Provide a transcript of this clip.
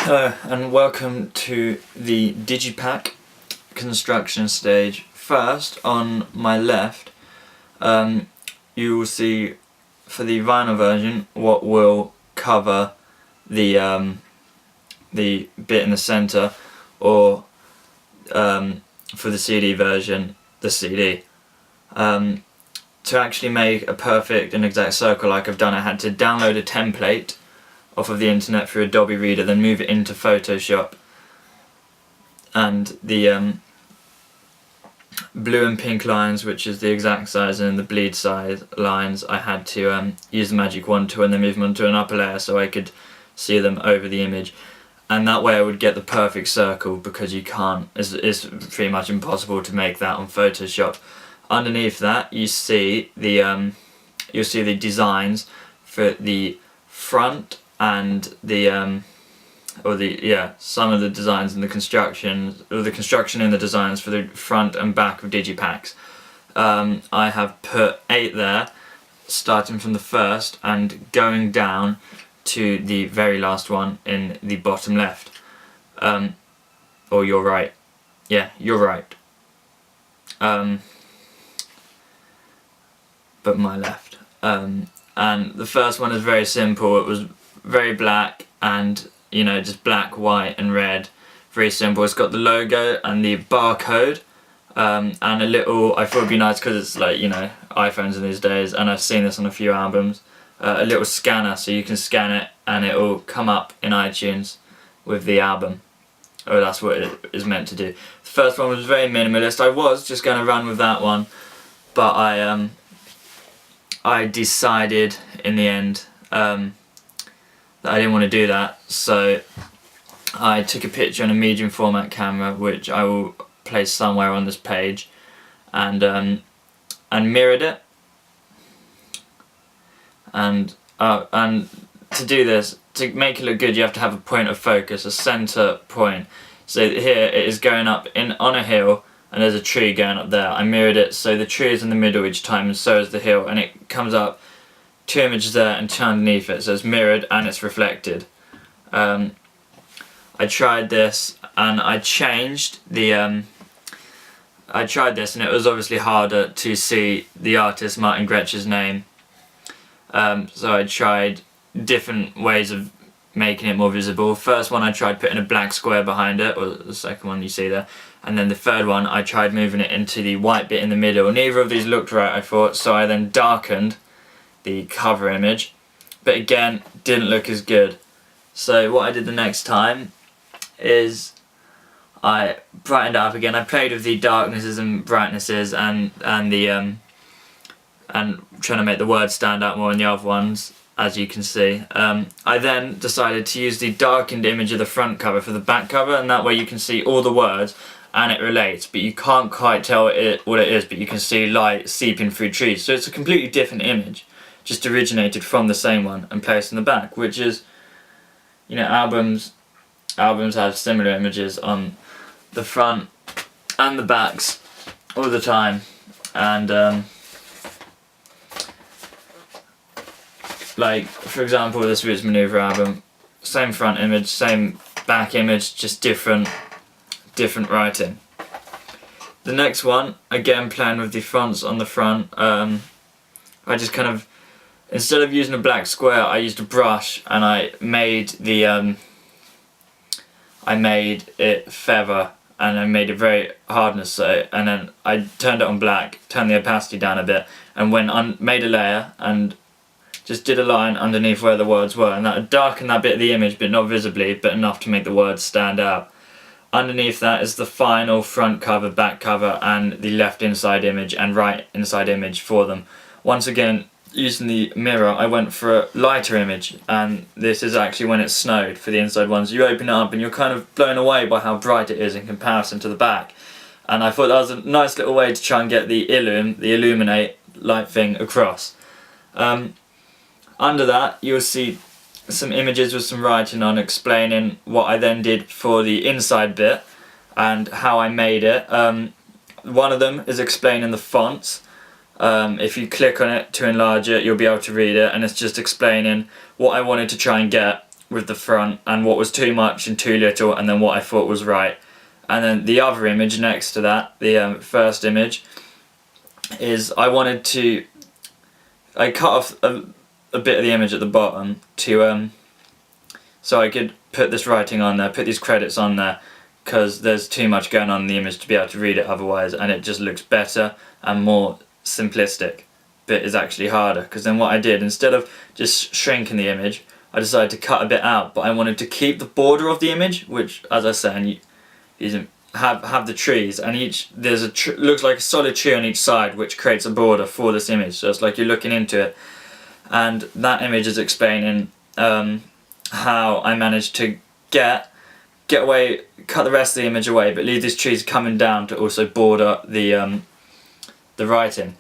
Hello and welcome to the digipak construction stage. First, on my left, you will see for the vinyl version what will cover the bit in the center, or for the CD version, the CD. To actually make a perfect and exact circle like I've done, I had to download a template off of the internet through Adobe Reader, then move it into Photoshop, and the blue and pink lines, which is the exact size, and the bleed size lines, I had to use the magic wand tool and then move them onto an upper layer so I could see them over the image, and that way I would get the perfect circle, because you can't, it's pretty much impossible to make that on Photoshop. Underneath that you see the you'll see the designs for the front and the some of the designs in the construction, or the construction in the designs for the front and back of digipaks. I have put 8 there, starting from the first and going down to the very last one in the bottom left, or your right. Yeah, you're right. But my left. And the first one is very simple. It was very black, and just black, white and red, very simple. It's got the logo and the barcode, and a little, I thought it'd be nice because it's like, iPhones in these days, and I've seen this on a few albums, a little scanner so you can scan it and it will come up in iTunes with the album. Oh, that's what it is meant to do. The first one was very minimalist. I was just going to run with that one, but I decided in the end that I didn't want to do that, so I took a picture on a medium format camera, which I will place somewhere on this page, and mirrored it, and to do this, to make it look good, you have to have a point of focus, a center point. So here it is going up on a hill, and there's a tree going up there. I mirrored it so the tree is in the middle each time, and so is the hill, and it comes up 2 images there and 2 underneath it, so it's mirrored and it's reflected. I tried this and I changed the I tried this, and it was obviously harder to see the artist Martin Gretsch's name, so I tried different ways of making it more visible. First one I tried putting a black square behind it, or the second one you see there, and then the third one I tried moving it into the white bit in the middle. Neither of these looked right, I thought, so I then darkened the cover image, but again didn't look as good. So what I did the next time is I brightened it up again. I played with the darknesses and brightnesses and trying to make the words stand out more than the other ones, as you can see. I then decided to use the darkened image of the front cover for the back cover, and that way you can see all the words and it relates, but you can't quite tell what it is, but you can see light seeping through trees. So it's a completely different image, just originated from the same one and placed in the back, which is, albums have similar images on the front and the backs all the time, and like for example this Roots Maneuver album, same front image, same back image, just different writing. The next one, again playing with the fonts on the front, I just kind of, instead of using a black square, I used a brush, and I made it feather, and I made it very hardness, so, and then I turned it on black, turned the opacity down a bit, and made a layer and just did a line underneath where the words were, and that would darken that bit of the image, but not visibly, but enough to make the words stand out. Underneath that is the final front cover, back cover, and the left inside image and right inside image for them. Once again, using the mirror, I went for a lighter image, and this is actually when it snowed for the inside ones. You open it up and you're kind of blown away by how bright it is in comparison to the back, and I thought that was a nice little way to try and get the illuminate light thing across. Under that you'll see some images with some writing on, explaining what I then did for the inside bit and how I made it. One of them is explaining the fonts. If you click on it to enlarge it, you'll be able to read it, and it's just explaining what I wanted to try and get with the front, and what was too much and too little, and then what I thought was right. And then the other image next to that, the first image, is I cut off a bit of the image at the bottom to so I could put this writing on there, put these credits on there, because there's too much going on in the image to be able to read it otherwise, and it just looks better and more simplistic. Bit is actually harder, because then what I did, instead of just shrinking the image, I decided to cut a bit out, but I wanted to keep the border of the image, which, as I said, have the trees, and there's looks like a solid tree on each side, which creates a border for this image. So it's like you're looking into it, and that image is explaining how I managed to get away, cut the rest of the image away, but leave these trees coming down to also border the writing.